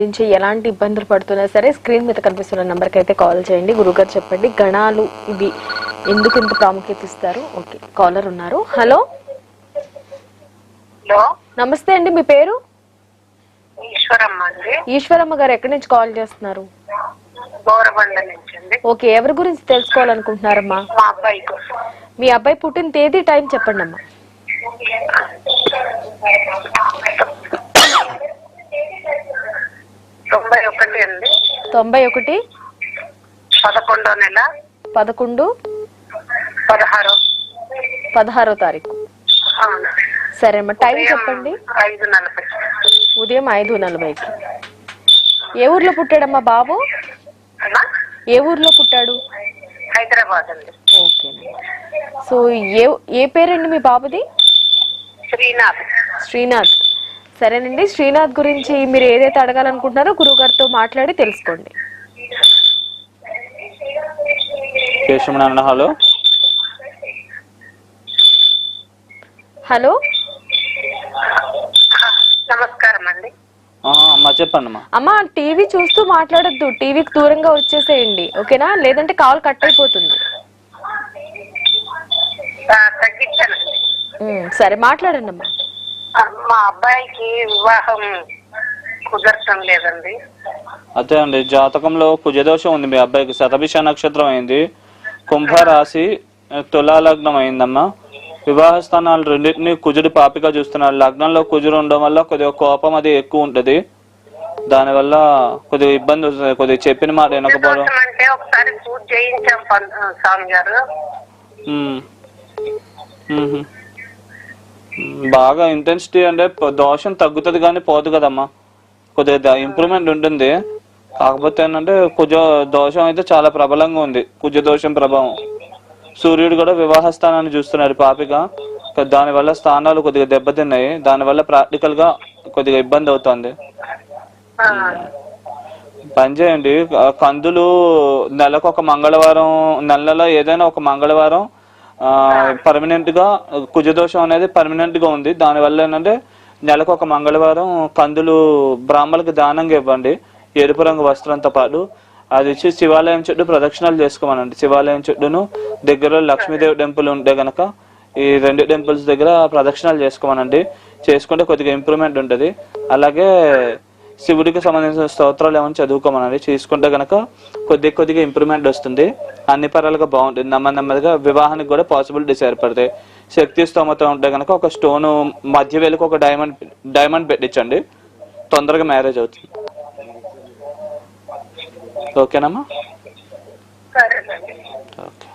నుంచి ఎలాంటి ఇబ్బందులు పడుతున్నా సరే స్క్రీన్ మీద కనిపిస్తున్న నంబర్కి అయితే కాల్ చేయండి. గురుగారు చెప్పండి గణాలు ఇవి ఎందుకు ఇంత ప్రాముఖ్యత ఇస్తారు. ఓకే, కాలర్ ఉన్నారు. హలో నమస్తే అండి, మీ పేరు? ఈశ్వరమ్మ గారు ఎక్కడి నుంచి కాల్ చేస్తున్నారు? ఓకే, ఎవరి గురించి తెలుసుకోవాలనుకుంటున్నారమ్మా? మీ అబ్బాయి పుట్టిన తేదీ, టైం చెప్పండి అమ్మా. 91 11/16వ తారీఖు. సరే అమ్మా, టైం చెప్పండి. ఉదయం 5:40కి. ఏ ఊర్లో పుట్టాడమ్మా బాబు? ఏ ఊర్లో పుట్టాడు? హైదరాబాద్ అండి. ఓకేనండి. సో ఏ పేరండి మీ బాబుది? శ్రీనాథ్. సరేనండి, శ్రీనాథ్ గురించి మీరు ఏదైతే అడగాలనుకుంటున్నారో గురువు గారితో మాట్లాడి తెలుసుకోండి. హలో హలో నమస్కారం అండి. అమ్మా చెప్పండి అమ్మా. అమ్మా, టీవీ చూస్తూ మాట్లాడొద్దు, టీవీకి దూరంగా వచ్చేసేయండి, ఓకేనా? లేదంటే కాల్ కట్ అయిపోతుంది. సరే మాట్లాడండి అమ్మా. మా అబ్బాయికి వివాహం కుదరటం లేదండి. అదే అండి, జాతకంలో కుజదోషం ఉంది. మీ అబ్బాయికి శతభిష నక్షత్రం అయింది, కుంభరాశి, తులాలగ్నం అయిందమ్మా. వివాహ స్థానాలు రెండింటినీ కుజుడు పాపిగా చూస్తున్నాడు. లగ్నంలో కుజుడు ఉండడం వల్ల కొద్దిగా కోపం అది ఎక్కువ ఉంటది, దానివల్ల కొద్దిగా ఇబ్బంది వస్తుంది. కొద్దిగా చెప్పిన మాట వినకపోవడం. అంటే ఒకసారి పూజ చేయించాం స్వామి గారు. బాగా ఇంటెన్సిటీ అంటే దోషం తగ్గుతుంది కానీ పోదు కదమ్మా, కొద్దిగా ఇంప్రూవ్మెంట్ ఉంటుంది. కాకపోతే ఏంటంటే కుజ దోషం అయితే చాలా ప్రబలంగా ఉంది, కుజ దోషం ప్రభావం. సూర్యుడు కూడా వివాహ స్థానాన్ని చూస్తున్నాడు పాపిగా, దానివల్ల స్థానాలు కొద్దిగా దెబ్బతిన్నాయి. దానివల్ల ప్రాక్టికల్ గా కొద్దిగా ఇబ్బంది అవుతుంది. పని చేయండి, కందులు నెలకు ఒక మంగళవారం, నెలలో ఏదైనా ఒక మంగళవారం పర్మనెంట్ గా కుజదోషం అనేది పర్మనెంట్ గా ఉంది. దానివల్ల ఏంటంటే నెలకు ఒక మంగళవారం కందులు బ్రాహ్మణులకు దానంగా ఇవ్వండి, ఎరుపు రంగు వస్త్రంతో పాటు. అది ఇచ్చి శివాలయం చుట్టూ ప్రదక్షిణాలు చేసుకోమనండి. శివాలయం చుట్టూను దగ్గర లక్ష్మీదేవి టెంపుల్ ఉంటే గనక ఈ 2 టెంపుల్స్ దగ్గర ప్రదక్షిణాలు చేసుకోమనండి. చేసుకుంటే కొద్దిగా ఇంప్రూవ్మెంట్ ఉంటుంది. అలాగే శివుడికి సంబంధించిన స్తోత్రాలు ఏమైనా చదువుకోమనండి. చేసుకుంటే గనక కొద్దిగా ఇంప్రూవ్మెంట్ వస్తుంది, అన్ని పరాలుగా బాగుంటుంది. నెమ్మదిగా వివాహానికి కూడా పాసిబిలిటీస్ ఏర్పడతాయి. శక్తి స్తోమత ఉంటే గనక ఒక స్టోన్ మధ్య వేలకు ఒక డైమండ్ పెట్టించండి, తొందరగా మ్యారేజ్ అవుతుంది. ఓకేనమ్మా? సరే. ఓకే.